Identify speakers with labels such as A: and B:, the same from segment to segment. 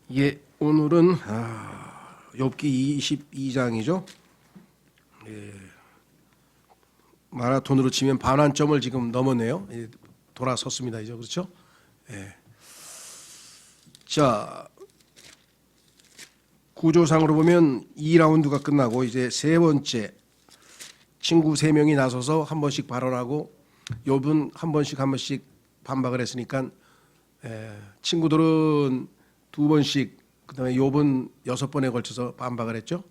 A: 예, 오늘은 욥기 22장이죠. 예, 마라톤으로 치면 반환점을 지금 넘었네요. 예, 돌아섰습니다. 이제 그렇죠? 예. 자, 구조상으로 보면 2라운드가 끝나고 이제 세 번째 친구 3명이 나서서 한 번씩 발언하고 욥은 한 번씩 반박을 했으니까 친구들은 2번씩, 그다음에 욥은 6번에 걸쳐서 반박을 했죠.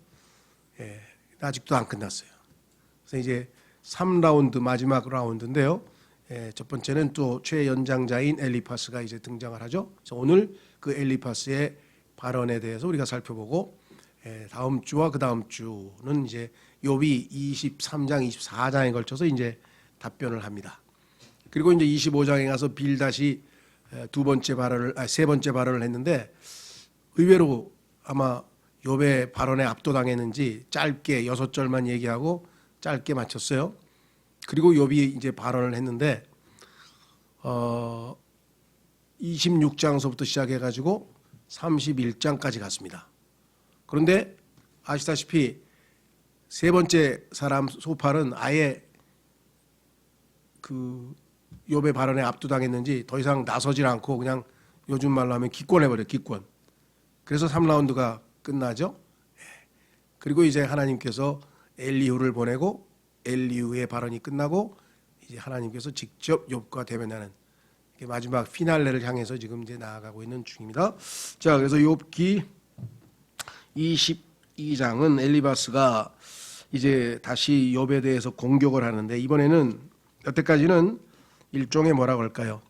A: 예, 아직도 안 끝났어요. 그래서 이제 3라운드 마지막 라운드인데요. 첫 번째는 또 최연장자인 엘리파스가 이제 등장을 하죠. 그래서 오늘 그 엘리파스의 발언에 대해서 우리가 살펴보고 다음 주와 그 다음 주는 이제 욥이 23장, 24장에 걸쳐서 이제 답변을 합니다. 그리고 이제 25장에 가서 빌닷이 세 번째 발언을 했는데 의외로 아마 욥의 발언에 압도당했는지 짧게 6절만 얘기하고 짧게 마쳤어요. 그리고 욥이 이제 발언을 했는데 26장서부터 시작해 가지고 31장까지 갔습니다. 그런데 아시다시피 세 번째 사람 소팔은 아예 그 욥의 발언에 압도당했는지 더 이상 나서질 않고 그냥 요즘 말로 하면 기권해버려요. 기권. 그래서 3라운드가 끝나죠. 그리고 이제 하나님께서 엘리후를 보내고 엘리후의 발언이 끝나고 이제 하나님께서 직접 욥과 대면하는 마지막 피날레를 향해서 지금 이제 나아가고 있는 중입니다. 자, 그래서 욥기 22장은 엘리바스가 이제 다시 욥에 대해서 공격을 하는데 이번에는 여태까지는 일종의 뭐라고 할까요?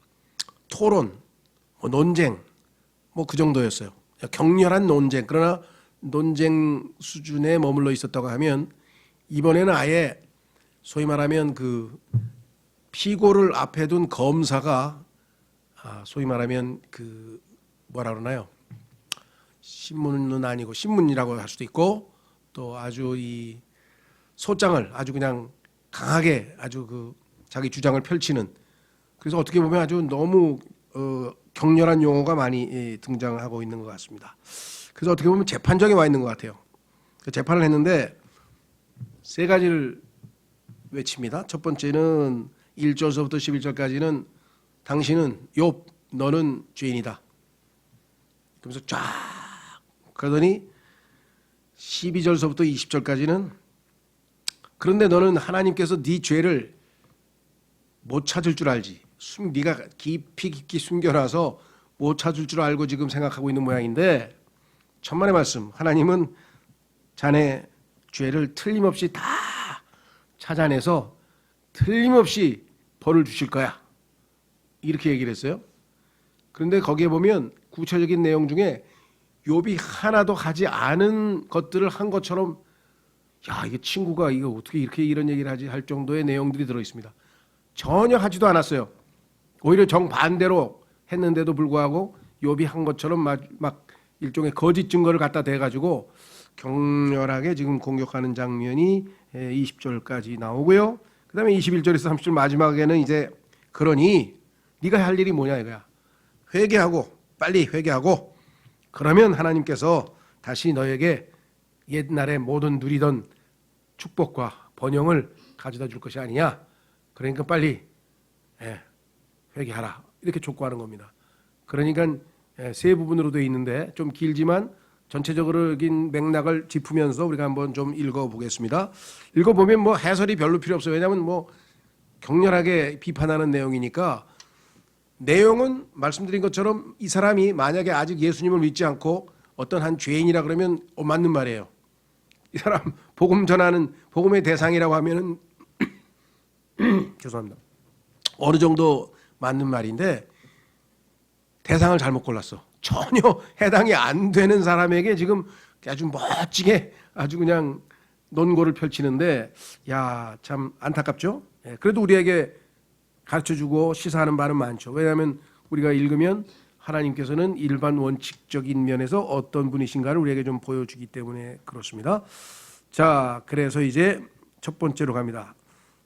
A: 토론, 논쟁, 그 정도였어요. 격렬한 논쟁. 그러나 논쟁 수준에 머물러 있었다고 하면 이번에는 아예 소위 말하면 그 피고를 앞에 둔 검사가 소위 말하면 그 뭐라 그러나요? 신문은 아니고 신문이라고 할 수도 있고 또 아주 이 소장을 아주 그냥 강하게 아주 그 자기 주장을 펼치는, 그래서 어떻게 보면 아주 너무 격렬한 용어가 많이 등장하고 있는 것 같습니다. 그래서 어떻게 보면 재판정에 와 있는 것 같아요. 재판을 했는데 세 가지를 외칩니다. 첫 번째는 1절서부터 11절까지는 당신은 욥 너는 죄인이다. 그러면서 쫙 그러더니 12절서부터 20절까지는 그런데 너는 하나님께서 네 죄를 못 찾을 줄 알지. 네가 깊이 숨겨놔서 못 찾을 줄 알고 지금 생각하고 있는 모양인데 천만의 말씀, 하나님은 자네 죄를 틀림없이 다 찾아내서 틀림없이 벌을 주실 거야. 이렇게 얘기를 했어요. 그런데 거기에 보면 구체적인 내용 중에 욥이 하나도 하지 않은 것들을 한 것처럼 야, 이게 친구가 이거 어떻게 이렇게 이런 얘기를 하지 할 정도의 내용들이 들어 있습니다. 전혀 하지도 않았어요. 오히려 정반대로 했는데도 불구하고 욥이 한 것처럼 막 일종의 거짓 증거를 갖다 대가지고 격렬하게 지금 공격하는 장면이 20절까지 나오고요. 그 다음에 21절에서 30절 마지막에는 이제 그러니 네가 할 일이 뭐냐 이거야. 회개하고 빨리 회개하고 그러면 하나님께서 다시 너에게 옛날에 모든 누리던 축복과 번영을 가져다 줄 것이 아니냐. 그러니까 빨리 회개하라. 이렇게 촉구하는 겁니다. 그러니까 세 부분으로 되어 있는데 좀 길지만 전체적인 맥락을 짚으면서 우리가 한번 좀 읽어보겠습니다. 읽어보면 뭐 해설이 별로 필요 없어요. 왜냐하면 뭐 격렬하게 비판하는 내용이니까 내용은 말씀드린 것처럼 이 사람이 만약에 아직 예수님을 믿지 않고 어떤 한 죄인이라 그러면 맞는 말이에요. 이 사람 복음 전하는 복음의 대상이라고 하면은 죄송합니다. 어느 정도 맞는 말인데 대상을 잘못 골랐어. 전혀 해당이 안 되는 사람에게 지금 아주 멋지게 아주 그냥 논고를 펼치는데 야, 참 안타깝죠. 그래도 우리에게 가르쳐주고 시사하는 바는 많죠. 왜냐하면 우리가 읽으면 하나님께서는 일반 원칙적인 면에서 어떤 분이신가를 우리에게 좀 보여주기 때문에 그렇습니다. 자, 그래서 이제 첫 번째로 갑니다.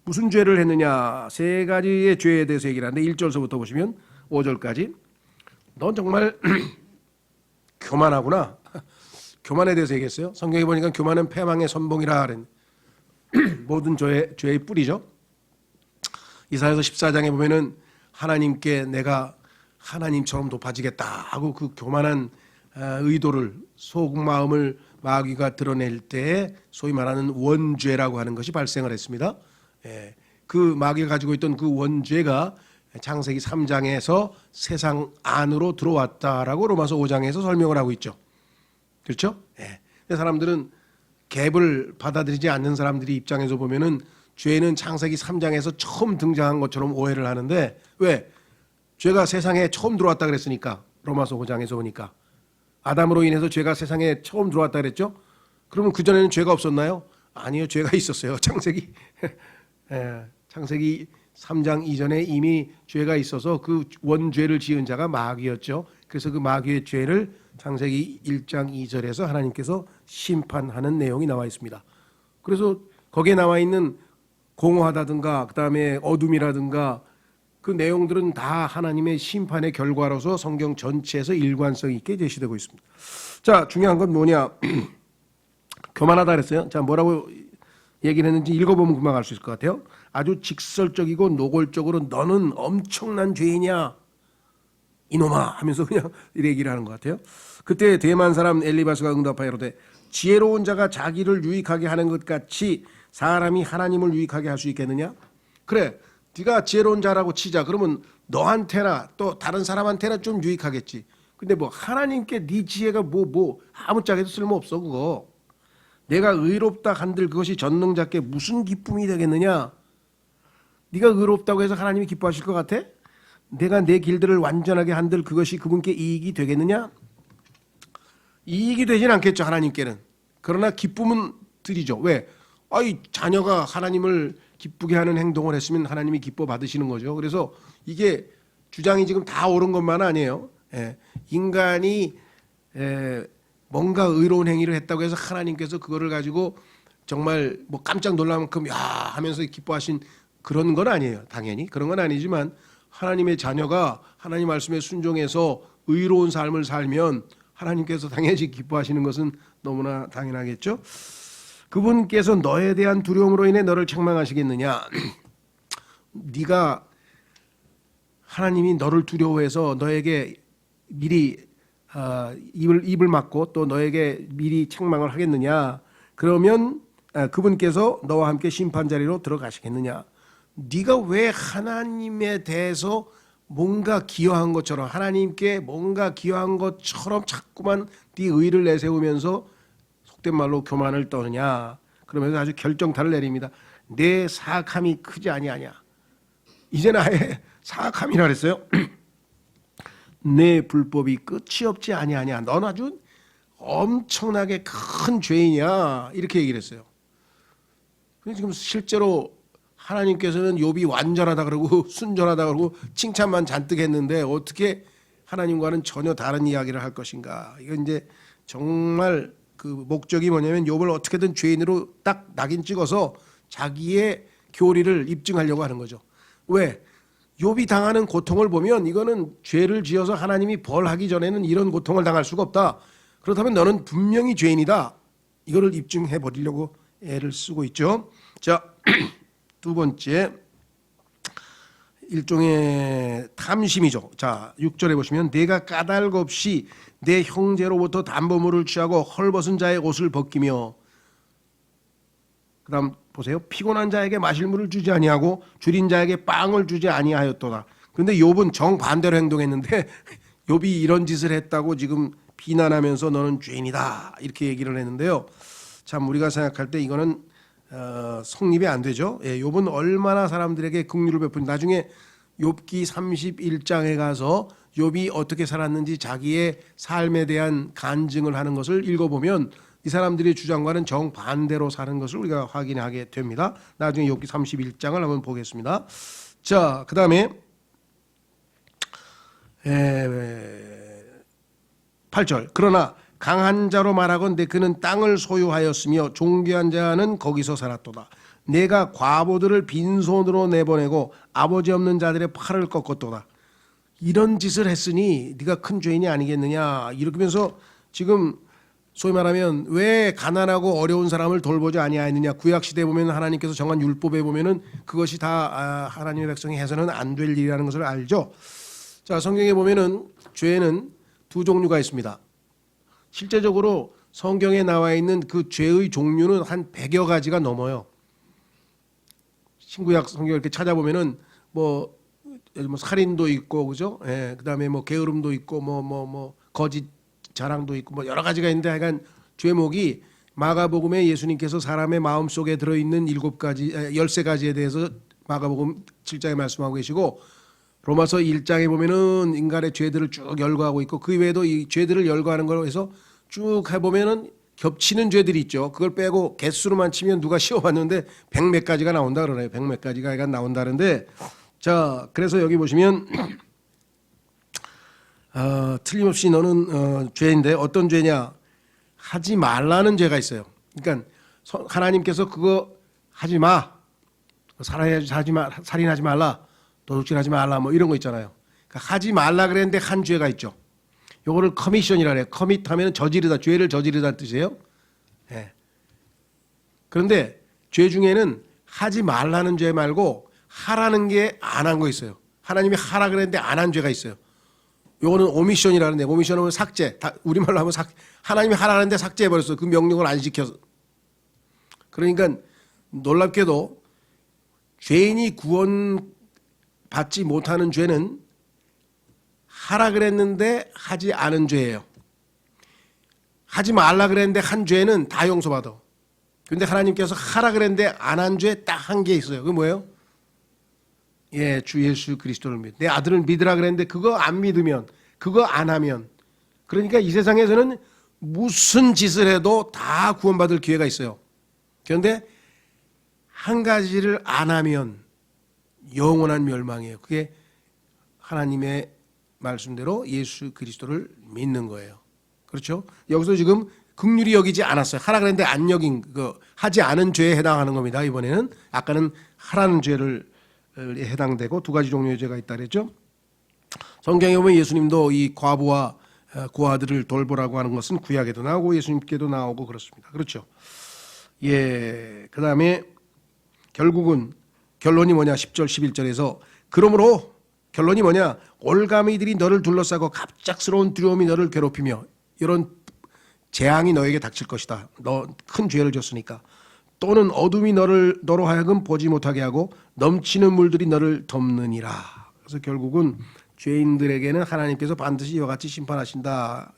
A: 무슨 죄를 했느냐? 세 가지의 죄에 대해서 얘기를 하는데 1절서부터 보시면 5절까지 넌 정말 교만하구나. 교만에 대해서 얘기했어요. 성경에 보니까 교만은 패망의 선봉이라 그랬는데 모든 죄의 뿌리죠. 이사야서 14장에 보면은 하나님께 내가 하나님처럼 높아지겠다 하고 그 교만한 의도를 속마음을 마귀가 드러낼 때에 소위 말하는 원죄라고 하는 것이 발생을 했습니다. 그 마귀가 가지고 있던 그 원죄가 창세기 3장에서 세상 안으로 들어왔다라고 로마서 5장에서 설명을 하고 있죠. 그렇죠? 사람들은 갭을 받아들이지 않는 사람들이 입장에서 보면은 죄는 창세기 3장에서 처음 등장한 것처럼 오해를 하는데 왜? 죄가 세상에 처음 들어왔다 그랬으니까 로마서 5장에서 보니까 아담으로 인해서 죄가 세상에 처음 들어왔다 그랬죠? 그러면 그전에는 죄가 없었나요? 아니요. 죄가 있었어요. 창세기 3장 이전에 이미 죄가 있어서 그 원죄를 지은 자가 마귀였죠. 그래서 그 마귀의 죄를 창세기 1장 2절에서 하나님께서 심판하는 내용이 나와 있습니다. 그래서 거기에 나와 있는 공허하다든가 그다음에 어둠이라든가 그 내용들은 다 하나님의 심판의 결과로서 성경 전체에서 일관성 있게 제시되고 있습니다. 자, 중요한 건 뭐냐? 교만하다 그랬어요. 자, 뭐라고 얘기를 했는지 읽어보면 금방 알 수 있을 것 같아요. 아주 직설적이고 노골적으로 너는 엄청난 죄인이야 이놈아 하면서 그냥 이렇게 얘기를 하는 것 같아요. 그때 대만 사람 엘리바스가 응답하여 이르되 지혜로운 자가 자기를 유익하게 하는 것 같이 사람이 하나님을 유익하게 할 수 있겠느냐? 그래, 네가 지혜로운 자라고 치자. 그러면 너한테나 또 다른 사람한테나 좀 유익하겠지. 근데 뭐 하나님께 네 지혜가 뭐 아무짝에도 쓸모없어. 그거 내가 의롭다 한들 그것이 전능자께 무슨 기쁨이 되겠느냐? 네가 의롭다고 해서 하나님이 기뻐하실 것 같아? 내가 내 길들을 완전하게 한들 그것이 그분께 이익이 되겠느냐? 이익이 되진 않겠죠. 하나님께는. 그러나 기쁨은 드리죠. 왜? 자녀가 하나님을 기쁘게 하는 행동을 했으면 하나님이 기뻐 받으시는 거죠. 그래서 이게 주장이 지금 다 옳은 것만 아니에요. 인간이 뭔가 의로운 행위를 했다고 해서 하나님께서 그거를 가지고 정말 뭐 깜짝 놀랄 만큼 야 하면서 기뻐하신 그런 건 아니에요. 당연히 그런 건 아니지만 하나님의 자녀가 하나님 말씀에 순종해서 의로운 삶을 살면 하나님께서 당연히 기뻐하시는 것은 너무나 당연하겠죠. 그분께서 너에 대한 두려움으로 인해 너를 책망하시겠느냐? 네가 하나님이 너를 두려워해서 너에게 미리 입을 막고 또 너에게 미리 책망을 하겠느냐? 그러면 그분께서 너와 함께 심판 자리로 들어가시겠느냐? 네가 왜 하나님에 대해서 뭔가 기여한 것처럼 하나님께 뭔가 기여한 것처럼 자꾸만 네 의를 내세우면서 속된 말로 교만을 떠느냐? 그러면서 아주 결정타를 내립니다. 내 사악함이 크지 아니하냐? 이제는 아예 사악함이라 그랬어요. 내 불법이 끝이 없지 아니하냐? 넌 아주 엄청나게 큰 죄인이야. 이렇게 얘기를 했어요. 근데 지금 실제로 하나님께서는 욥이 완전하다 그러고 순전하다 그러고 칭찬만 잔뜩 했는데 어떻게 하나님과는 전혀 다른 이야기를 할 것인가? 이건 이제 정말 그 목적이 뭐냐면 욥을 어떻게든 죄인으로 딱 낙인 찍어서 자기의 교리를 입증하려고 하는 거죠. 왜? 욥이 당하는 고통을 보면 이거는 죄를 지어서 하나님이 벌하기 전에는 이런 고통을 당할 수가 없다. 그렇다면 너는 분명히 죄인이다. 이거를 입증해 버리려고 애를 쓰고 있죠. 자, 두 번째 일종의 탐심이죠. 자, 6절에 보시면 내가 까닭 없이 내 형제로부터 담보물을 취하고 헐벗은 자의 옷을 벗기며 그다음 보세요. 피곤한 자에게 마실 물을 주지 아니하고 줄인 자에게 빵을 주지 아니하였도다. 그런데 욥은 정반대로 행동했는데 욥이 이런 짓을 했다고 지금 비난하면서 너는 죄인이다 이렇게 얘기를 했는데요. 참 우리가 생각할 때 이거는 성립이 안 되죠. 욥은 얼마나 사람들에게 긍휼을 베푼 나중에 욥기 31장에 가서 욥이 어떻게 살았는지 자기의 삶에 대한 간증을 하는 것을 읽어보면 이 사람들의 주장과는 정반대로 사는 것을 우리가 확인하게 됩니다. 나중에 욥기 31장을 한번 보겠습니다. 자, 그 다음에 8절 그러나 강한 자로 말하건대 그는 땅을 소유하였으며 존귀한 자는 거기서 살았도다. 내가 과부들을 빈손으로 내보내고 아버지 없는 자들의 팔을 꺾었도다. 이런 짓을 했으니 네가 큰 죄인이 아니겠느냐 이러면서 지금 소위 말하면 왜 가난하고 어려운 사람을 돌보지 아니하였느냐. 구약 시대에 보면 하나님께서 정한 율법에 보면은 그것이 다 하나님의 백성이 해서는 안 될 일이라는 것을 알죠. 자, 성경에 보면은 죄는 두 종류가 있습니다. 실제적으로 성경에 나와 있는 그 죄의 종류는 한 100여 가지가 넘어요. 신구약 성경 이렇게 찾아보면은 뭐 살인도 있고, 그죠? 예, 그다음에 뭐 게으름도 있고, 뭐 거짓 자랑도 있고, 뭐 여러 가지가 있는데, 하여간 죄목이 마가복음에 예수님께서 사람의 마음 속에 들어 있는 13가지에 대해서 마가복음 7장에 말씀하고 계시고, 로마서 1장에 보면은 인간의 죄들을 쭉 열거하고 있고, 그 외에도 이 죄들을 열거하는 걸로 해서 쭉 해보면은 겹치는 죄들이 있죠. 그걸 빼고 개수로만 치면 누가 시험봤는데 100몇 가지가 나온다 그러네요. 100몇 가지가 나온다는데, 자, 그래서 여기 보시면 틀림없이 너는 죄인데 어떤 죄냐? 하지 말라는 죄가 있어요. 그러니까 하나님께서 그거 하지 마, 살인하지 말라, 도둑질하지 말라, 뭐 이런 거 있잖아요. 그러니까 하지 말라 그랬는데 한 죄가 있죠. 요거를 커미션이라 해요. 커밋하면 저지르다, 죄를 저지르다는 뜻이에요. 예. 그런데 죄 중에는 하지 말라는 죄 말고 하라는 게 안 한 거 있어요. 하나님이 하라 그랬는데 안 한 죄가 있어요. 요거는 오미션이라는데, 오미션은 삭제, 우리말로 하면 하나님이 하라는데 삭제해버렸어. 그 명령을 안 지켜서. 그러니까 놀랍게도 죄인이 구원받지 못하는 죄는 하라 그랬는데 하지 않은 죄예요. 하지 말라 그랬는데 한 죄는 다 용서받아. 그런데 하나님께서 하라 그랬는데 안 한 죄 딱 한 개 있어요. 그게 뭐예요? 예, 주 예수 그리스도를 믿. 내 아들을 믿으라 그랬는데 그거 안 믿으면, 그거 안 하면, 그러니까 이 세상에서는 무슨 짓을 해도 다 구원받을 기회가 있어요. 그런데 한 가지를 안 하면 영원한 멸망이에요. 그게 하나님의 말씀대로 예수 그리스도를 믿는 거예요. 그렇죠? 여기서 지금 긍휼히 여기지 않았어요. 하라 그랬는데 안 여긴, 하지 않은 죄에 해당하는 겁니다. 이번에는 아까는 하라는 죄를 해당되고 두 가지 종류의 죄가 있다 그랬죠. 성경에 보면 예수님도 이 과부와 고아들을 돌보라고 하는 것은 구약에도 나오고 예수님께도 나오고 그렇습니다. 그렇죠. 예, 그 다음에 결국은 결론이 뭐냐? 10절 11절에서 그러므로 결론이 뭐냐? 올가미들이 너를 둘러싸고 갑작스러운 두려움이 너를 괴롭히며 이런 재앙이 너에게 닥칠 것이다. 너 큰 죄를 졌으니까. 또는 어둠이 너로 하여금 보지 못하게 하고 넘치는 물들이 너를 덮느니라. 그래서 결국은 죄인들에게는 하나님께서 반드시 이와 같이 심판하신다.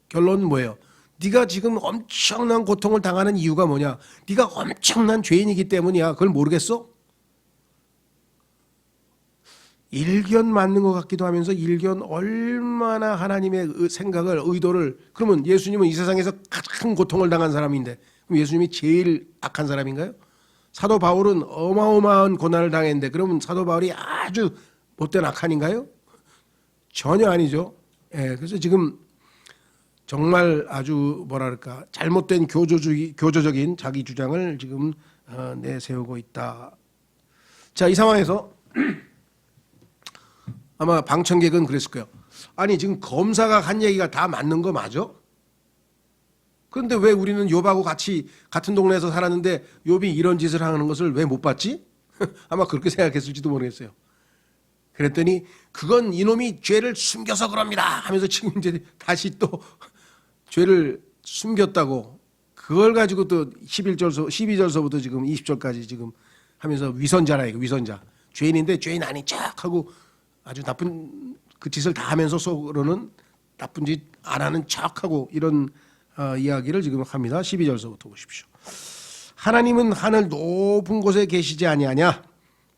A: 결론은 뭐예요? 네가 지금 엄청난 고통을 당하는 이유가 뭐냐? 네가 엄청난 죄인이기 때문이야. 그걸 모르겠어? 일견 맞는 것 같기도 하면서 일견 얼마나 하나님의 생각을, 의도를, 그러면 예수님은 이 세상에서 가장 고통을 당한 사람인데 그럼 예수님이 제일 악한 사람인가요? 사도 바울은 어마어마한 고난을 당했는데 그러면 사도 바울이 아주 못된 악한인가요? 전혀 아니죠. 예, 그래서 지금 정말 아주 뭐랄까 잘못된 교조적인 자기 주장을 지금 내세우고 있다. 자, 이 상황에서 아마 방청객은 그랬을 거예요. 아니 지금 검사가 한 얘기가 다 맞는 거 맞아? 그런데 왜 우리는 욥하고 같이 같은 동네에서 살았는데 욥이 이런 짓을 하는 것을 왜 못 봤지? 아마 그렇게 생각했을지도 모르겠어요. 그랬더니 그건 이놈이 죄를 숨겨서 그럽니다 하면서 지금 이제 다시 또 죄를 숨겼다고 그걸 가지고 또 12절서부터 지금 20절까지 지금 하면서 위선자라 이거 위선자. 죄인인데 죄인 아닌 척하고 아주 나쁜 그 짓을 다 하면서 속으로는 나쁜 짓 안 하는 척하고 이런 이야기를 지금 합니다. 12절서부터 보십시오. 하나님은 하늘 높은 곳에 계시지 아니하냐?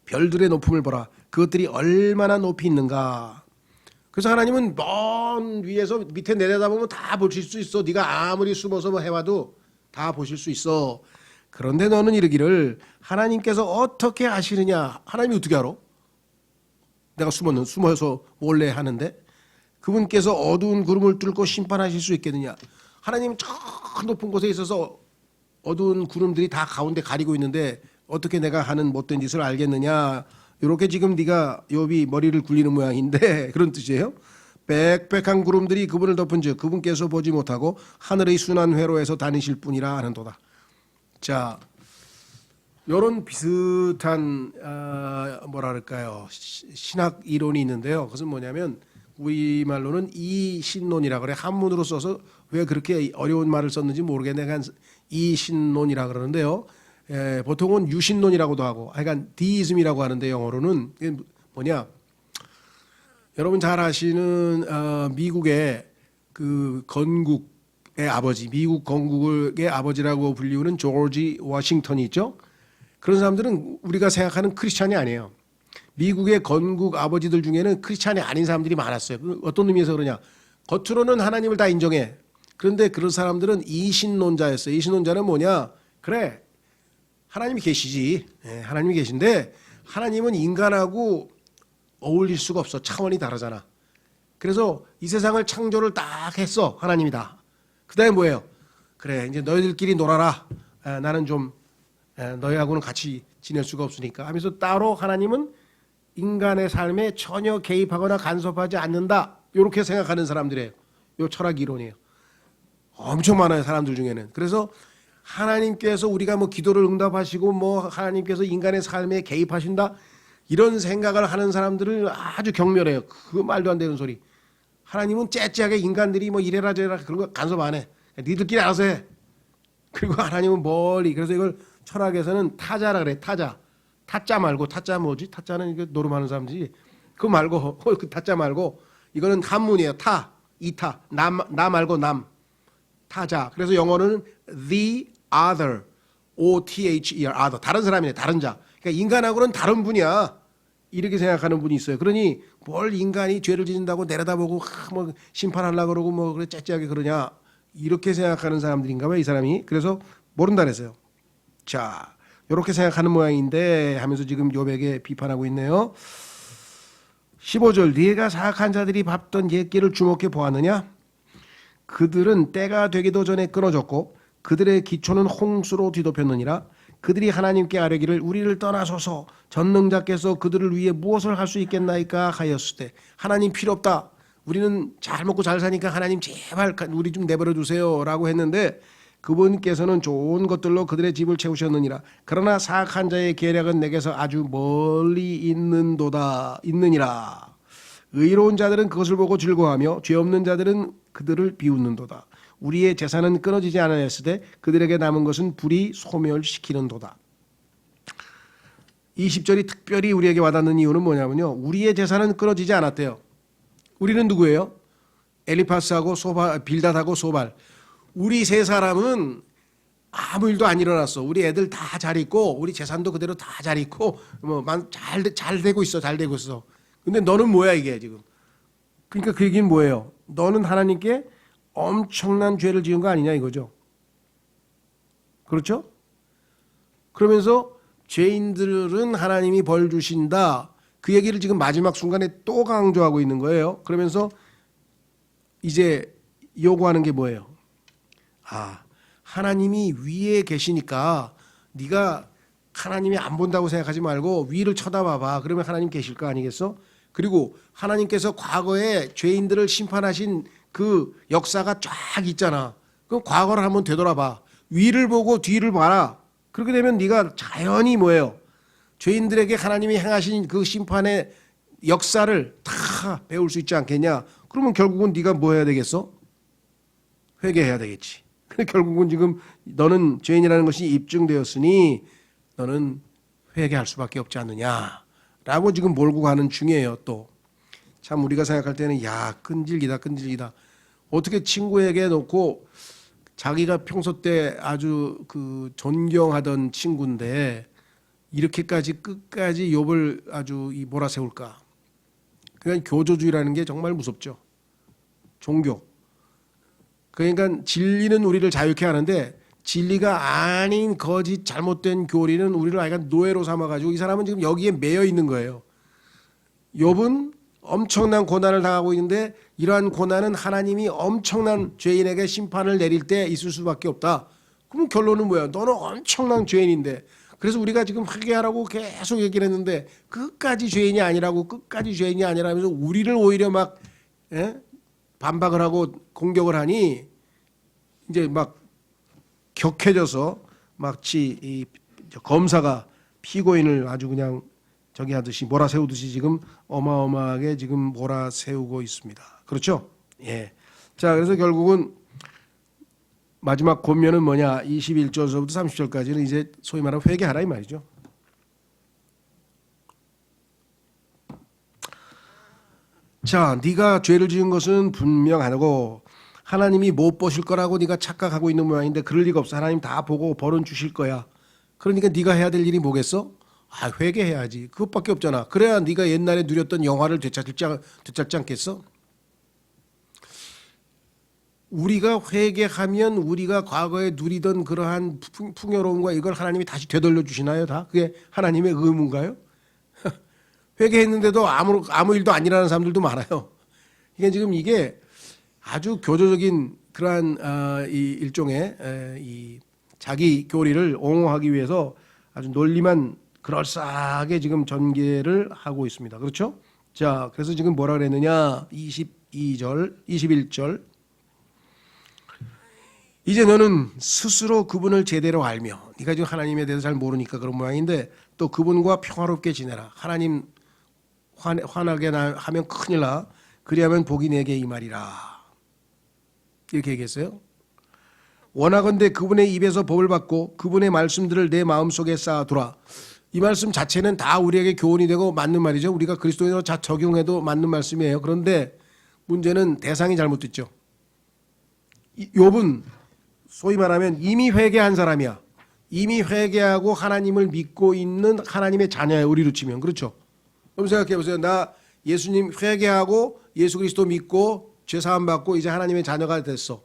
A: 별들의 높음을 보라. 그것들이 얼마나 높이 있는가? 그래서 하나님은 먼 위에서 밑에 내려다보면 다 보실 수 있어. 네가 아무리 숨어서 뭐 해와도 다 보실 수 있어. 그런데 너는 이르기를 하나님께서 어떻게 아시느냐? 하나님이 어떻게 알아? 내가 숨어서 몰래 하는데 그분께서 어두운 구름을 뚫고 심판하실 수 있겠느냐? 하나님 저 높은 곳에 있어서 어두운 구름들이 다 가운데 가리고 있는데 어떻게 내가 하는 못된 짓을 알겠느냐? 이렇게 지금 네가 욥이 머리를 굴리는 모양인데 그런 뜻이에요. 빽빽한 구름들이 그분을 덮은즉 그분께서 보지 못하고 하늘의 순한 회로에서 다니실 뿐이라 하는도다. 자, 이런 비슷한 뭐랄까요, 신학 이론이 있는데요. 그것은 뭐냐면 우리말로는 이신론이라 그래. 한문으로 써서 왜 그렇게 어려운 말을 썼는지 모르겠네. 이신론이라 그러는데요. 보통은 유신론이라고도 하고, 하여간 디이즘이라고 하는데 영어로는 이게 뭐냐? 여러분 잘 아시는 미국의 그 건국의 아버지, 미국 건국의 아버지라고 불리우는 조지 워싱턴이 있죠. 그런 사람들은 우리가 생각하는 크리스찬이 아니에요. 미국의 건국 아버지들 중에는 크리스찬이 아닌 사람들이 많았어요. 어떤 의미에서 그러냐? 겉으로는 하나님을 다 인정해. 그런데 그런 사람들은 이신론자였어요. 이신론자는 뭐냐? 그래, 하나님이 계시지. 하나님이 계신데 하나님은 인간하고 어울릴 수가 없어. 차원이 다르잖아. 그래서 이 세상을 창조를 딱 했어. 하나님이다. 그 다음에 뭐예요? 그래, 이제 너희들끼리 놀아라. 나는 좀 너희하고는 같이 지낼 수가 없으니까 하면서 따로 하나님은 인간의 삶에 전혀 개입하거나 간섭하지 않는다. 이렇게 생각하는 사람들이에요. 이 철학 이론이에요. 엄청 많아요, 사람들 중에는. 그래서 하나님께서 우리가 뭐 기도를 응답하시고 뭐 하나님께서 인간의 삶에 개입하신다, 이런 생각을 하는 사람들을 아주 경멸해요. 그 말도 안 되는 소리. 하나님은 째째하게 인간들이 뭐 이래라 저래라 그런 거 간섭 안 해. 니들끼리 알아서 해. 그리고 하나님은 멀리. 그래서 이걸 철학에서는 타자라 그래. 타자. 타짜 말고, 타짜 뭐지? 타짜는 이거 노름하는 사람들이. 그거 말고, 그 타짜 말고, 이거는 한문이에요. 타, 이타, 나 말고 남. 타자. 그래서 영어는 the other, O-T-H-E-R, other. 다른 사람이네, 다른 자. 그러니까 인간하고는 다른 분이야. 이렇게 생각하는 분이 있어요. 그러니 뭘 인간이 죄를 짓는다고 내려다보고 뭐 심판하려고 그러고 뭐 그래 째째하게 그러냐. 이렇게 생각하는 사람들인가 봐요, 이 사람이. 그래서 모른다 그랬어요. 자, 이렇게 생각하는 모양인데 하면서 지금 욥에게 비판하고 있네요. 15절, 네가 사악한 자들이 밟던 옛길을 주목해 보았느냐? 그들은 때가 되기도 전에 끊어졌고 그들의 기초는 홍수로 뒤덮였느니라. 그들이 하나님께 아뢰기를 우리를 떠나소서, 전능자께서 그들을 위해 무엇을 할 수 있겠나이까 하였을 때, 하나님 필요 없다, 우리는 잘 먹고 잘 사니까 하나님 제발 우리 좀 내버려 두세요 라고 했는데 그분께서는 좋은 것들로 그들의 집을 채우셨느니라. 그러나 사악한 자의 계략은 내게서 아주 멀리 있느니라. 의로운 자들은 그것을 보고 즐거워하며 죄 없는 자들은 그들을 비웃는도다. 우리의 재산은 끊어지지 않았을 때 그들에게 남은 것은 불이 소멸시키는도다. 20절이 특별히 우리에게 와닿는 이유는 뭐냐면요, 우리의 재산은 끊어지지 않았대요. 우리는 누구예요? 엘리파스하고 소발, 빌닷하고 소발. 우리 세 사람은 아무 일도 안 일어났어. 우리 애들 다 잘 있고 우리 재산도 그대로 다 잘 있고 뭐 잘 되고 있어. 잘 되고 있어. 근데 너는 뭐야 이게 지금. 그러니까 그 얘기는 뭐예요? 너는 하나님께 엄청난 죄를 지은 거 아니냐 이거죠. 그렇죠? 그러면서 죄인들은 하나님이 벌 주신다. 그 얘기를 지금 마지막 순간에 또 강조하고 있는 거예요. 그러면서 이제 요구하는 게 뭐예요? 하나님이 위에 계시니까 네가 하나님이 안 본다고 생각하지 말고 위를 쳐다봐봐. 그러면 하나님 계실 거 아니겠어? 그리고 하나님께서 과거에 죄인들을 심판하신 그 역사가 쫙 있잖아. 그럼 과거를 한번 되돌아봐. 위를 보고 뒤를 봐라. 그렇게 되면 네가 자연히 뭐예요? 죄인들에게 하나님이 행하신 그 심판의 역사를 다 배울 수 있지 않겠냐? 그러면 결국은 네가 뭐 해야 되겠어? 회개해야 되겠지. 근데 결국은 지금 너는 죄인이라는 것이 입증되었으니 너는 회개할 수밖에 없지 않느냐라고 지금 몰고 가는 중이에요. 또 참 우리가 생각할 때는 야, 끈질기다. 어떻게 친구에게 놓고 자기가 평소 때 아주 그 존경하던 친구인데 이렇게까지 끝까지 욥을 아주 몰아세울까? 그러니까 교조주의라는 게 정말 무섭죠. 종교. 그러니까 진리는 우리를 자유케 하는데 진리가 아닌 거짓 잘못된 교리는 우리를 아예 노예로 삼아가지고 이 사람은 지금 여기에 매여 있는 거예요. 욥은 엄청난 고난을 당하고 있는데 이러한 고난은 하나님이 엄청난 죄인에게 심판을 내릴 때 있을 수밖에 없다. 그럼 결론은 뭐야? 너는 엄청난 죄인인데. 그래서 우리가 지금 회개하라고 계속 얘기를 했는데 끝까지 죄인이 아니라고, 끝까지 죄인이 아니라면서 우리를 오히려 막 예? 반박을 하고 공격을 하니 이제 막 격해져서 마치 이 검사가 피고인을 아주 그냥 저기 하듯이 몰아세우듯이 지금 어마어마하게 지금 몰아세우고 있습니다. 그렇죠? 예. 자, 그래서 결국은 마지막 권면은 뭐냐? 21절서부터 30절까지는 이제 소위 말하는 회개하라 이 말이죠. 자, 네가 죄를 지은 것은 분명하고 하나님이 못 보실 거라고 네가 착각하고 있는 모양인데 그럴 리가 없어. 하나님 다 보고 벌은 주실 거야. 그러니까 네가 해야 될 일이 뭐겠어? 아, 회개해야지. 그것밖에 없잖아. 그래야 네가 옛날에 누렸던 영화를 되찾지 않겠어? 우리가 회개하면 우리가 과거에 누리던 그러한 풍요로움과 이걸 하나님이 다시 되돌려 주시나요? 다? 그게 하나님의 의무인가요? 회개했는데도 아무 일도 안 일하는 사람들도 많아요. 이게 지금 이게 아주 교조적인 그러한 이 일종의 이 자기 교리를 옹호하기 위해서 아주 논리만 그럴싸하게 지금 전개를 하고 있습니다. 그렇죠? 자, 그래서 지금 뭐라 그랬느냐? 22절, 21절. 이제 너는 스스로 그분을 제대로 알며, 네가 지금 하나님에 대해서 잘 모르니까 그런 모양인데 또 그분과 평화롭게 지내라. 하나님 화나게 하면 큰일 나. 그리하면 복이 내게 이 말이라. 이렇게 얘기했어요. 원하건대 그분의 입에서 법을 받고 그분의 말씀들을 내 마음속에 쌓아두라. 이 말씀 자체는 다 우리에게 교훈이 되고 맞는 말이죠. 우리가 그리스도인으로 자 적용해도 맞는 말씀이에요. 그런데 문제는 대상이 잘못됐죠. 욥은 소위 말하면 이미 회개한 사람이야. 이미 회개하고 하나님을 믿고 있는 하나님의 자녀야. 우리로 치면. 그렇죠. 그럼 생각해 보세요. 나 예수님 회개하고 예수 그리스도 믿고 죄사함 받고 이제 하나님의 자녀가 됐어.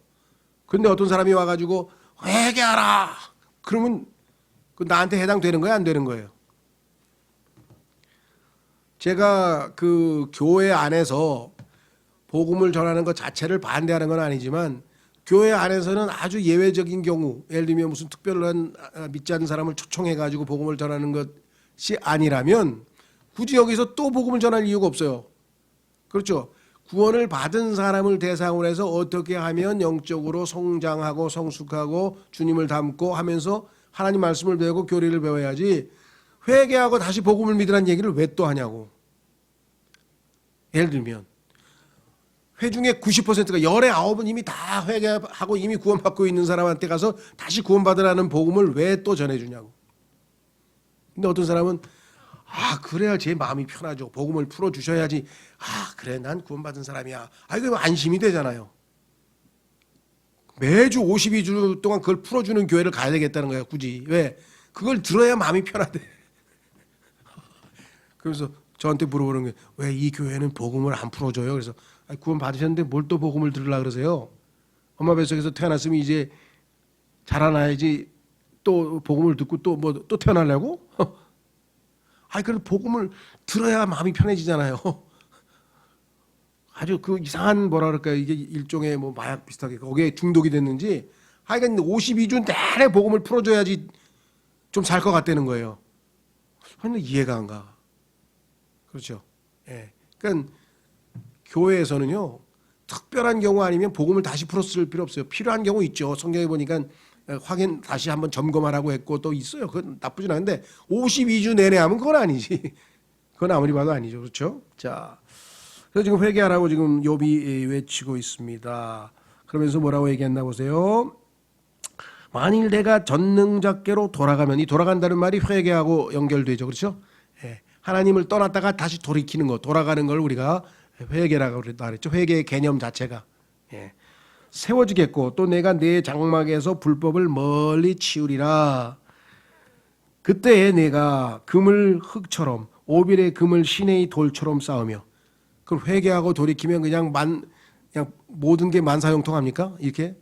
A: 근데 어떤 사람이 와가지고 회개하라. 그러면 그 나한테 해당되는 거야, 안 되는 거예요? 제가 그 교회 안에서 복음을 전하는 것 자체를 반대하는 건 아니지만 교회 안에서는 아주 예외적인 경우, 예를 들면 무슨 특별한 믿지 않는 사람을 초청해가지고 복음을 전하는 것이 아니라면 굳이 여기서 또 복음을 전할 이유가 없어요. 그렇죠? 구원을 받은 사람을 대상으로 해서 어떻게 하면 영적으로 성장하고 성숙하고 주님을 닮고 하면서 하나님 말씀을 배우고 교리를 배워야지 회개하고 다시 복음을 믿으라는 얘기를 왜 또 하냐고. 예를 들면 회중의 90%가 열의 9은 이미 다 회개하고 이미 구원받고 있는 사람한테 가서 다시 구원받으라는 복음을 왜 또 전해주냐고. 근데 어떤 사람은 아, 그래야 제 마음이 편하죠. 복음을 풀어주셔야지. 아, 그래, 난 구원받은 사람이야. 아, 이거 안심이 되잖아요. 매주 52주 동안 그걸 풀어주는 교회를 가야 되겠다는 거예요, 굳이. 왜? 그걸 들어야 마음이 편하대. 그래서 저한테 물어보는 게 왜 이 교회는 복음을 안 풀어줘요? 그래서 구원 받으셨는데 뭘 또 복음을 들으려고 그러세요? 엄마 뱃속에서 태어났으면 이제 자라나야지 또 복음을 듣고 또 또 태어나려고? 아니, 그래도 복음을 들어야 마음이 편해지잖아요. 아주 그 이상한 뭐라 그럴까요? 이게 일종의 뭐 마약 비슷하게 거기에 중독이 됐는지 하여간 52주 내내 복음을 풀어줘야지 좀 살 것 같다는 거예요. 근데 이해가 안 가. 그렇죠. 예. 그러니까 교회에서는요, 특별한 경우 아니면 복음을 다시 풀었을 필요 없어요. 필요한 경우 있죠. 성경에 보니까 확인 다시 한번 점검하라고 했고 또 있어요. 그건 나쁘진 않은데 52주 내내 하면 그건 아니지. 그건 아무리 봐도 아니죠. 그렇죠? 자, 그래서 지금 회개하라고 지금 욥이 외치고 있습니다. 그러면서 뭐라고 얘기했나 보세요. 만일 내가 전능자께로 돌아가면, 이 돌아간다는 말이 회개하고 연결되죠. 그렇죠? 예. 하나님을 떠났다가 다시 돌이키는 것, 돌아가는 걸 우리가 회개라고 그랬죠. 회개의 개념 자체가. 예. 세워지겠고 또 내가 내 장막에서 불법을 멀리 치우리라. 그때에 내가 금을 흙처럼 오빌의 금을 시내의 돌처럼 쌓으며. 그걸 회개하고 돌이키면 그냥 모든 게 만사형통합니까? 이렇게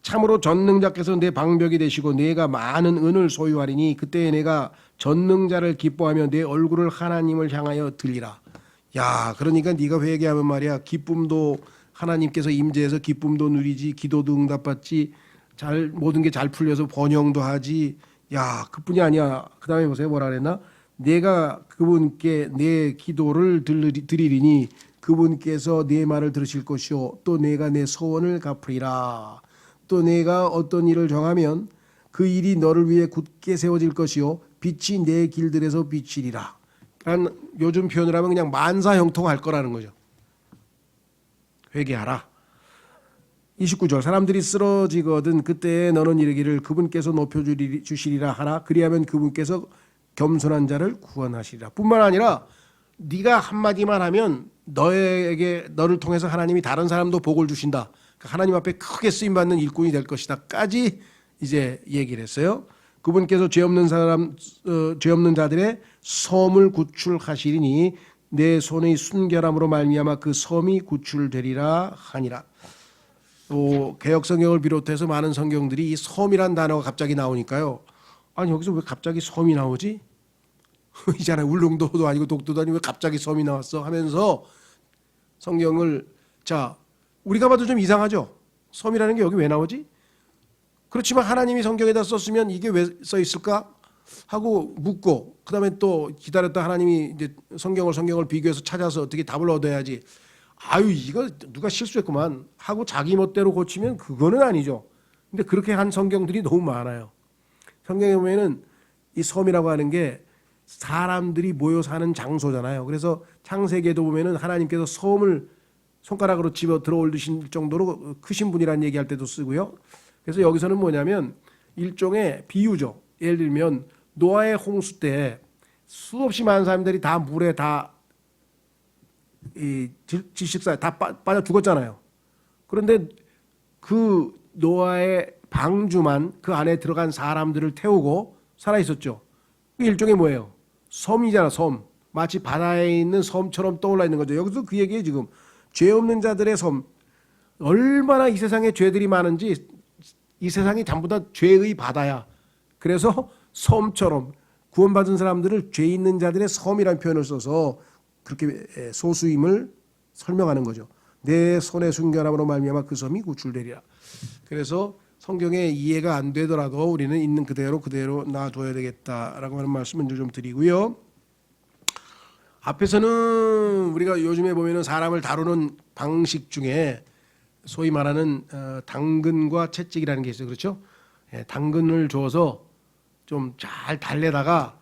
A: 참으로 전능자께서 내 방벽이 되시고 내가 많은 은을 소유하리니 그때에 내가 전능자를 기뻐하며 내 얼굴을 하나님을 향하여 들리라. 야, 그러니까 네가 회개하면 말이야 기쁨도 하나님께서 임재해서 기쁨도 누리지, 기도도 응답받지, 모든 게 잘 풀려서 번영도 하지. 야, 그뿐이 아니야. 그 다음에 보세요. 뭐라 그랬나? 내가 그분께 내 기도를 드리리니 그분께서 내 말을 들으실 것이요 또 내가 내 소원을 갚으리라. 또 내가 어떤 일을 정하면 그 일이 너를 위해 굳게 세워질 것이요 빛이 내 길들에서 비치리라. 그러니까 요즘 표현을 하면 그냥 만사형통할 거라는 거죠. 회개하라. 29절 사람들이 쓰러지거든 그때 너는 이르기를 그분께서 높여주시리라 하라. 그리하면 그분께서 겸손한 자를 구원하시리라. 뿐만 아니라 네가 한마디만 하면 너를 통해서 하나님이 다른 사람도 복을 주신다. 그러니까 하나님 앞에 크게 쓰임받는 일꾼이 될 것이다 까지 이제 얘기를 했어요. 그분께서 죄 없는 자들의 섬을 구출하시리니 내 손의 순결함으로 말미암아 그 섬이 구출되리라 하니라. 또 개역 성경을 비롯해서 많은 성경들이 이 섬이란 단어가 갑자기 나오니까요. 아니 여기서 왜 갑자기 섬이 나오지? 이잖아요. 울릉도도 아니고 독도도 아니고 왜 갑자기 섬이 나왔어? 하면서 성경을 자 우리가 봐도 좀 이상하죠. 섬이라는 게 여기 왜 나오지? 그렇지만 하나님이 성경에다 썼으면 이게 왜 써 있을까 하고 묻고 그다음에 또 기다렸다 하나님이 이제 성경을 비교해서 찾아서 어떻게 답을 얻어야지. 아유 이거 누가 실수했구만 하고 자기 멋대로 고치면 그거는 아니죠. 근데 그렇게 한 성경들이 너무 많아요. 성경에 보면은 이 섬이라고 하는 게 사람들이 모여 사는 장소잖아요. 그래서 창세기에도 보면은 하나님께서 섬을 손가락으로 집어 들어 올리신 정도로 크신 분이라는 얘기할 때도 쓰고요. 그래서 여기서는 뭐냐면 일종의 비유죠. 예를 들면 노아의 홍수 때 수없이 많은 사람들이 다 물에 다 질식사에 다 빠져 죽었잖아요. 그런데 그 노아의 방주만 그 안에 들어간 사람들을 태우고 살아 있었죠. 일종의 뭐예요? 섬이잖아, 섬. 마치 바다에 있는 섬처럼 떠올라 있는 거죠. 여기서 그 얘기예요, 지금. 죄 없는 자들의 섬. 얼마나 이 세상에 죄들이 많은지 이 세상이 전부 다 죄의 바다야. 그래서 섬처럼 구원받은 사람들을 죄 있는 자들의 섬이라는 표현을 써서 그렇게 소수임을 설명하는 거죠. 내 손의 순결함으로 말미암아 그 섬이 구출되리라. 그래서 성경에 이해가 안 되더라도 우리는 있는 그대로 놔둬야 되겠다라고 하는 말씀을 좀 드리고요. 앞에서는 우리가 요즘에 보면은 사람을 다루는 방식 중에 소위 말하는 당근과 채찍이라는 게 있어요. 그렇죠? 당근을 줘서 좀 잘 달래다가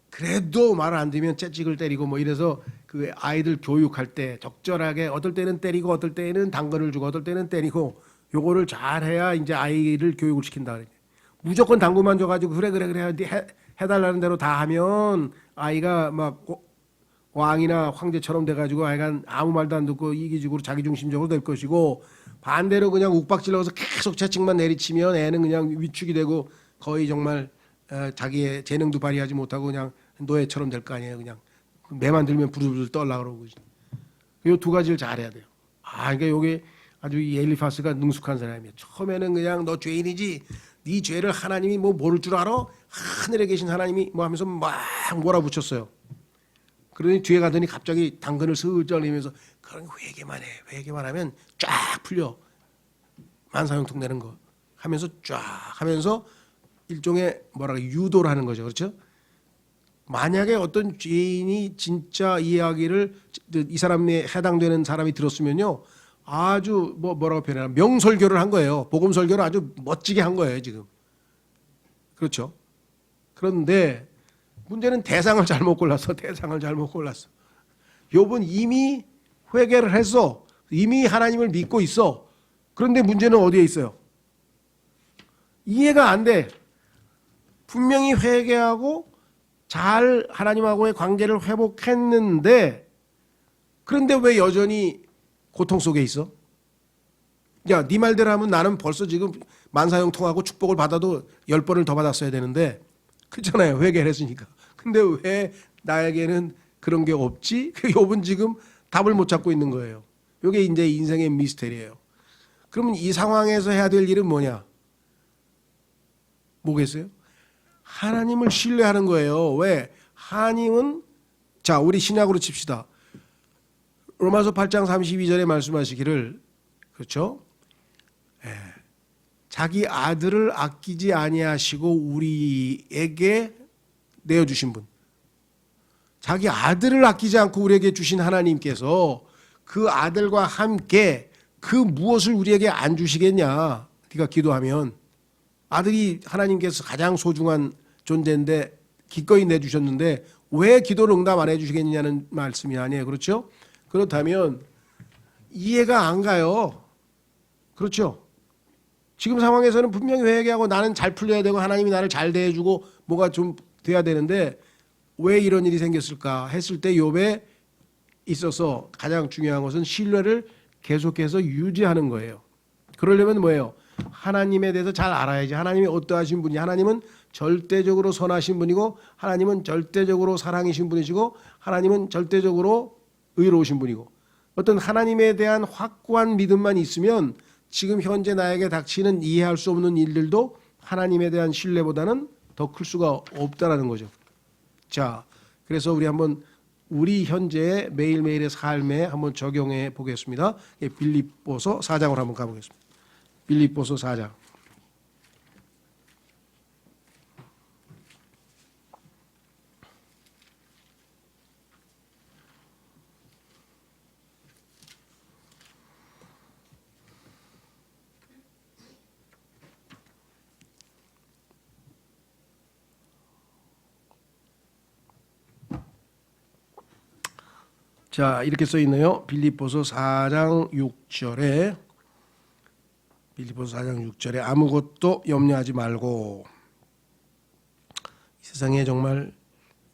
A: 그래도 말을 안 들으면 채찍을 때리고 뭐 이래서 그 아이들 교육할 때 적절하게 어떨 때는 때리고 어떨 때는 당근을 주고 어떨 때는 때리고 요거를 잘해야 이제 아이를 교육을 시킨다. 무조건 당근만 줘가지고 그래 해달라는 대로 다 하면 아이가 막 왕이나 황제처럼 돼가지고 아이가 아무 말도 안 듣고 이기적으로 자기중심적으로 될 것이고 반대로 그냥 욱박질러서 계속 채찍만 내리치면 애는 그냥 위축이 되고 거의 정말 자기의 재능도 발휘하지 못하고 그냥 노예처럼 될 거 아니에요. 그냥 매만 들면 부들부들 떨라 그러고. 이 두 가지를 잘해야 돼요. 그러니까 요게 아주 엘리파스가 능숙한 사람이에요. 처음에는 그냥 너 죄인이지. 네 죄를 하나님이 뭐 모를 줄 알아? 하늘에 계신 하나님이 뭐 하면서 막 몰아붙였어요. 그러니 뒤에 가더니 갑자기 당근을 슬쩍 내면서 그런 회개만 해. 회개만 하면 쫙 풀려. 만사형통 되는 거 하면서 쫙 하면서 일종의 유도를 하는 거죠. 그렇죠? 만약에 어떤 죄인이 진짜 이야기를 이 사람에 해당되는 사람이 들었으면요. 아주 뭐라고 표현하나 명설교를 한 거예요. 복음 설교를 아주 멋지게 한 거예요, 지금. 그렇죠? 그런데 문제는 대상을 잘못 골랐어. 욥은 이미 회개를 했어. 이미 하나님을 믿고 있어. 그런데 문제는 어디에 있어요? 이해가 안 돼. 분명히 회개하고 잘 하나님하고의 관계를 회복했는데 그런데 왜 여전히 고통 속에 있어? 야, 네 말대로 하면 나는 벌써 지금 만사형통하고 축복을 받아도 10번을 더 받았어야 되는데 그렇잖아요. 회개를 했으니까. 근데 왜 나에게는 그런 게 없지? 욥은 지금 답을 못 찾고 있는 거예요. 이게 이제 인생의 미스테리예요. 그러면 이 상황에서 해야 될 일은 뭐냐? 뭐겠어요? 하나님을 신뢰하는 거예요. 왜? 하나님은 자, 우리 신약으로 칩시다. 로마서 8장 32절에 말씀하시기를 그렇죠? 자기 아들을 아끼지 아니하시고 우리에게 내어주신 분. 자기 아들을 아끼지 않고 우리에게 주신 하나님께서 그 아들과 함께 그 무엇을 우리에게 안 주시겠냐. 네가 기도하면 아들이 하나님께서 가장 소중한 존재인데 기꺼이 내주셨는데 왜 기도를 응답 안 해주시겠냐는 말씀이 아니에요. 그렇죠? 그렇다면 이해가 안 가요. 그렇죠? 지금 상황에서는 분명히 회개하고 나는 잘 풀려야 되고 하나님이 나를 잘 대해주고 뭐가 좀 돼야 되는데 왜 이런 일이 생겼을까 했을 때 욥에 있어서 가장 중요한 것은 신뢰를 계속해서 유지하는 거예요. 그러려면 뭐예요? 하나님에 대해서 잘 알아야지. 하나님이 어떠하신 분이, 하나님은 절대적으로 선하신 분이고 하나님은 절대적으로 사랑이신 분이시고 하나님은 절대적으로 의로우신 분이고 어떤 하나님에 대한 확고한 믿음만 있으면 지금 현재 나에게 닥치는 이해할 수 없는 일들도 하나님에 대한 신뢰보다는 더 클 수가 없다라는 거죠. 자, 그래서 우리 한번 우리 현재의 매일매일의 삶에 한번 적용해 보겠습니다. 빌립보서 4장으로 한번 가보겠습니다. 빌립보서 4장. 자, 이렇게 써 있네요. 빌립보서 4장 6절에 빌립보서 4장 6절에 아무것도 염려하지 말고 이 세상에 정말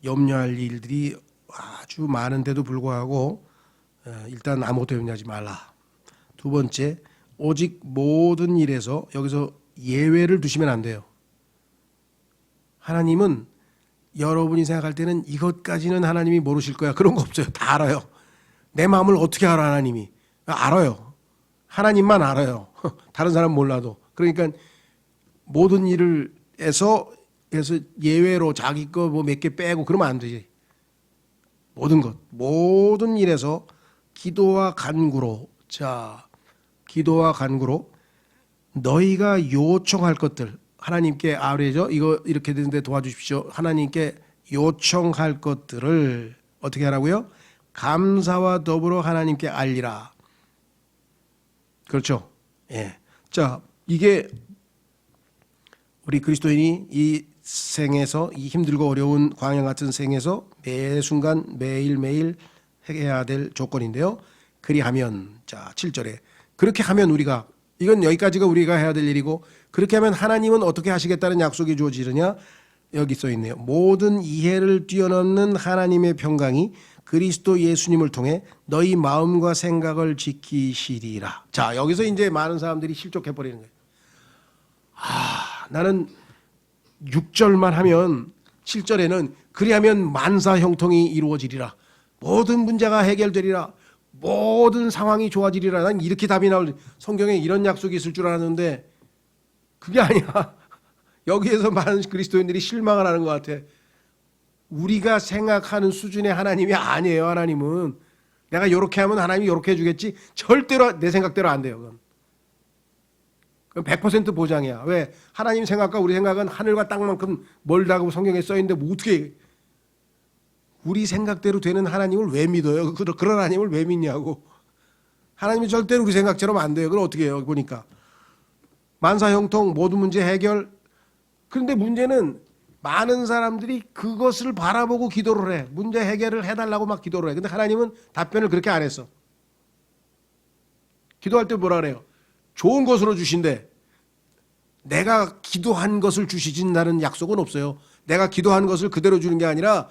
A: 염려할 일들이 아주 많은데도 불구하고 일단 아무것도 염려하지 말라. 두 번째, 오직 모든 일에서 여기서 예외를 두시면 안 돼요. 하나님은 여러분이 생각할 때는 이것까지는 하나님이 모르실 거야. 그런 거 없어요. 다 알아요. 내 마음을 어떻게 알아 하나님이. 알아요. 하나님만 알아요. 다른 사람 몰라도. 그러니까 모든 일을 해서 예외로 자기 거 뭐 몇 개 빼고 그러면 안 되지. 모든 일에서 기도와 간구로 기도와 간구로 너희가 요청할 것들 하나님께 아뢰죠. 이거 이렇게 되는데 도와주십시오. 하나님께 요청할 것들을 어떻게 하라고요? 감사와 더불어 하나님께 알리라. 그렇죠? 예. 자, 이게 우리 그리스도인이 이 생에서 이 힘들고 어려운 광야 같은 생에서 매 순간 매일매일 해야 될 조건인데요. 그리하면 자, 7절에 그렇게 하면 우리가 이건 여기까지가 우리가 해야 될 일이고 그렇게 하면 하나님은 어떻게 하시겠다는 약속이 주어지느냐 여기 써 있네요. 모든 이해를 뛰어넘는 하나님의 평강이 그리스도 예수님을 통해 너희 마음과 생각을 지키시리라. 자, 여기서 이제 많은 사람들이 실족해 버리는 거예요. 나는 6절만 하면 7절에는 그리하면 만사 형통이 이루어지리라. 모든 문제가 해결되리라. 모든 상황이 좋아지리라. 난 이렇게 답이 나올 성경에 이런 약속이 있을 줄 알았는데 그게 아니야. 여기에서 많은 그리스도인들이 실망을 하는 것 같아. 우리가 생각하는 수준의 하나님이 아니에요. 하나님은 내가 이렇게 하면 하나님이 이렇게 해주겠지. 절대로 내 생각대로 안 돼요. 그건 100% 보장이야. 왜? 하나님 생각과 우리 생각은 하늘과 땅만큼 멀다고 성경에 써있는데 뭐 어떻게 우리 생각대로 되는 하나님을 왜 믿어요? 그런 하나님을 왜 믿냐고. 하나님이 절대로 우리 생각처럼 안 돼요. 그럼 어떻게 해요? 보니까 만사형통 모든 문제 해결. 그런데 문제는 많은 사람들이 그것을 바라보고 기도를 해. 문제 해결을 해달라고 막 기도를 해. 근데 하나님은 답변을 그렇게 안 했어. 기도할 때 뭐라 그래요? 좋은 것으로 주신대. 내가 기도한 것을 주시진다는 약속은 없어요. 내가 기도한 것을 그대로 주는 게 아니라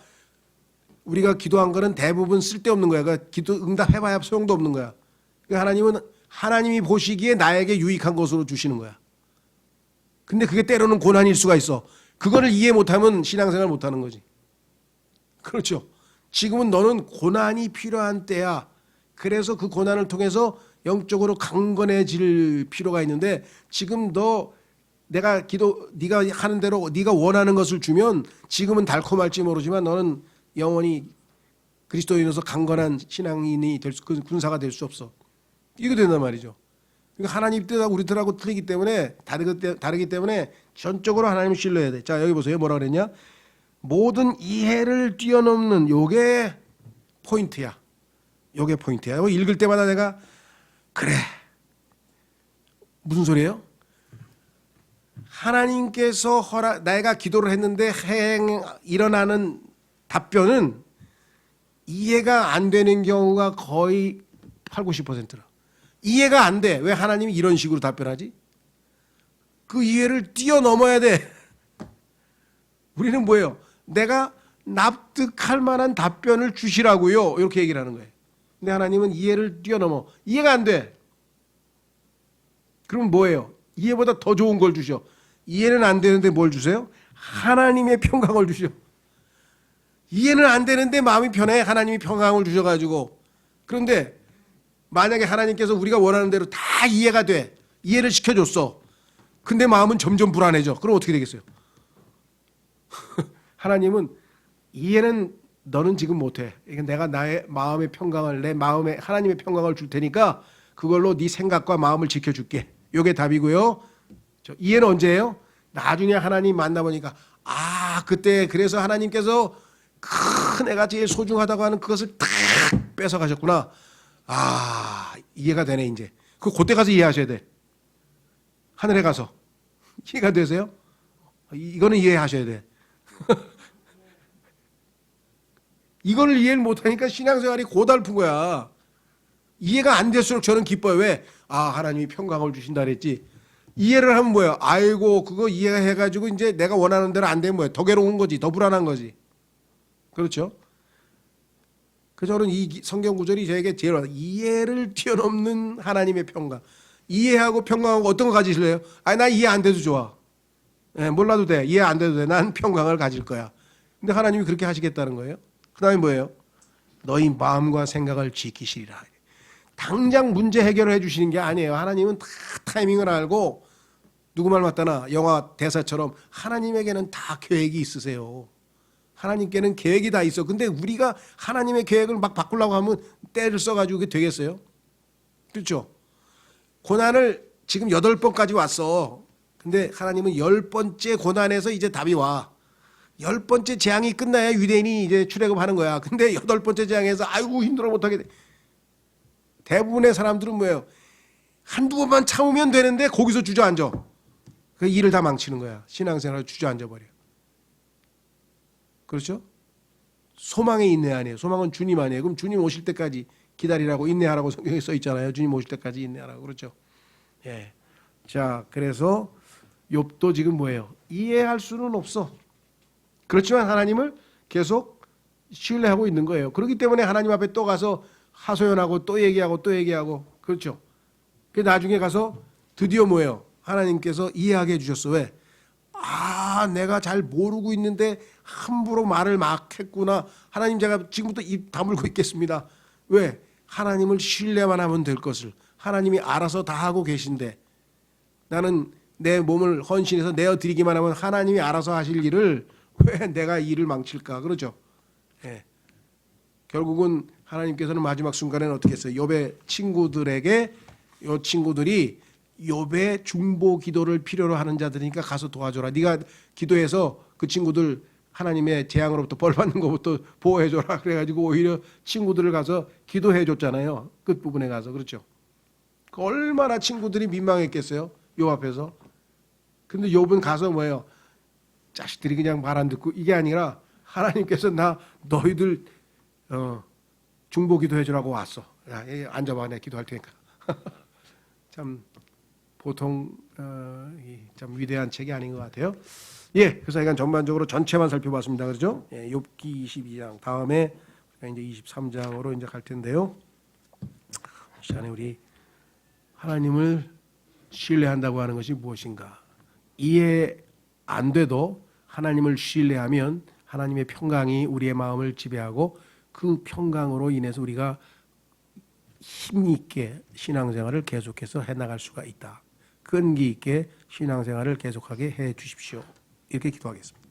A: 우리가 기도한 거는 대부분 쓸데없는 거야. 그러니까 기도 응답해봐야 소용도 없는 거야. 그러니까 하나님은 하나님이 보시기에 나에게 유익한 것으로 주시는 거야. 근데 그게 때로는 고난일 수가 있어. 그거를 이해 못하면 신앙생활 못하는 거지. 그렇죠. 지금은 너는 고난이 필요한 때야. 그래서 그 고난을 통해서 영적으로 강건해질 필요가 있는데 지금 네가 하는 대로 네가 원하는 것을 주면 지금은 달콤할지 모르지만 너는 영원히 그리스도인으로서 강건한 신앙인이 군사가 될 수 없어. 이거 된단 말이죠. 그러니까 하나님 뜻하고 우리 뜻하고 틀리기 때문에 다르기 때문에 전적으로 하나님을 신뢰해야 돼. 자, 여기 보세요. 뭐라 그랬냐? 모든 이해를 뛰어넘는 요게 포인트야. 요게 포인트야. 읽을 때마다 내가 그래. 무슨 소리예요? 하나님께서 내가 기도를 했는데 일어나는 답변은 이해가 안 되는 경우가 거의 8, 90%라. 이해가 안 돼. 왜 하나님이 이런 식으로 답변하지? 그 이해를 뛰어넘어야 돼. 우리는 뭐예요? 내가 납득할 만한 답변을 주시라고요. 이렇게 얘기를 하는 거예요. 근데 하나님은 이해를 뛰어넘어. 이해가 안 돼. 그럼 뭐예요? 이해보다 더 좋은 걸 주셔. 이해는 안 되는데 뭘 주세요? 하나님의 평강을 주셔. 이해는 안 되는데 마음이 편해. 하나님이 평강을 주셔가지고. 그런데 만약에 하나님께서 우리가 원하는 대로 다 이해가 돼. 이해를 시켜줬어. 근데 마음은 점점 불안해져. 그럼 어떻게 되겠어요? 하나님은 이해는 너는 지금 못해. 내가 나의 마음의 평강을 내 마음에 하나님의 평강을 줄 테니까 그걸로 네 생각과 마음을 지켜줄게. 요게 답이고요. 이해는 언제예요? 나중에 하나님 만나보니까 그때 그래서 하나님께서 큰 애가 제일 소중하다고 하는 그것을 탁 뺏어가셨구나. 이해가 되네 이제. 그때 가서 이해하셔야 돼. 하늘에 가서. 이해가 되세요? 이거는 이해하셔야 돼. 이거를 이해를 못하니까 신앙생활이 고달픈 거야. 이해가 안 될수록 저는 기뻐요. 왜? 하나님이 평강을 주신다 그랬지. 이해를 하면 뭐야? 아이고 그거 이해해가지고 이제 내가 원하는 대로 안 되면 뭐야? 더 괴로운 거지. 더 불안한 거지. 그렇죠? 저는 이 성경 구절이 저에게 제일 와닿아요. 이해를 뛰어넘는 하나님의 평강. 이해하고 평강하고 어떤 거 가지실래요? 나 이해 안 돼도 좋아. 몰라도 돼. 이해 안 돼도 돼. 난 평강을 가질 거야. 근데 하나님이 그렇게 하시겠다는 거예요. 그 다음에 뭐예요? 너희 마음과 생각을 지키시리라. 당장 문제 해결을 해주시는 게 아니에요. 하나님은 다 타이밍을 알고 누구 말 맞다나 영화 대사처럼 하나님에게는 다 계획이 있으세요. 하나님께는 계획이 다 있어. 근데 우리가 하나님의 계획을 막 바꾸려고 하면 때를 써가지고 그게 되겠어요? 그렇죠? 고난을 지금 8번까지 왔어. 근데 하나님은 10번째 고난에서 이제 답이 와. 10번째 재앙이 끝나야 유대인이 이제 출애굽하는 거야. 근데 8번째 재앙에서 아이고 힘들어 못하게 돼. 대부분의 사람들은 뭐예요? 한두 번만 참으면 되는데 거기서 주저앉아. 그 일을 다 망치는 거야. 신앙생활을 주저앉아 버려. 그렇죠? 소망에 인내 아니에요. 소망은 주님 아니에요. 그럼 주님 오실 때까지 기다리라고 인내하라고 성경에 써 있잖아요. 주님 오실 때까지 인내하라고. 그렇죠? 예. 자, 그래서 욥도 지금 뭐예요? 이해할 수는 없어. 그렇지만 하나님을 계속 신뢰하고 있는 거예요. 그렇기 때문에 하나님 앞에 또 가서 하소연하고 또 얘기하고 또 얘기하고. 그렇죠? 그 나중에 가서 드디어 뭐예요? 하나님께서 이해하게 해주셨어. 왜? 내가 잘 모르고 있는데 함부로 말을 막 했구나. 하나님 제가 지금부터 입 다물고 있겠습니다. 왜? 하나님을 신뢰만 하면 될 것을 하나님이 알아서 다 하고 계신데 나는 내 몸을 헌신해서 내어드리기만 하면 하나님이 알아서 하실 일을 왜 내가 일을 망칠까? 그러죠? 예. 결국은 하나님께서는 마지막 순간에는 어떻게 했어요? 욥의 친구들에게 이 친구들이 욥의 중보 기도를 필요로 하는 자들이니까 가서 도와줘라. 네가 기도해서 그 친구들 하나님의 재앙으로부터 벌 받는 것부터 보호해줘라. 그래가지고 오히려 친구들을 가서 기도해줬잖아요. 끝부분에 가서. 그렇죠? 얼마나 친구들이 민망했겠어요? 욥 앞에서. 근데 욥은 가서 뭐예요? 자식들이 그냥 말 안 듣고 이게 아니라 하나님께서 너희들 중보 기도해주라고 왔어. 야, 앉아봐. 내가 기도할 테니까. 참 보통 참 위대한 책이 아닌 것 같아요. 예, 그래서 이건 전반적으로 전체만 살펴봤습니다. 그렇죠? 예, 욥기 22장 다음에 이제 23장으로 이제 갈 텐데요. 이 시간에 우리 하나님을 신뢰한다고 하는 것이 무엇인가? 이해 안 돼도 하나님을 신뢰하면 하나님의 평강이 우리의 마음을 지배하고 그 평강으로 인해서 우리가 힘 있게 신앙생활을 계속해서 해나갈 수가 있다. 끈기 있게 신앙생활을 계속하게 해 주십시오. 이렇게 기도하겠습니다.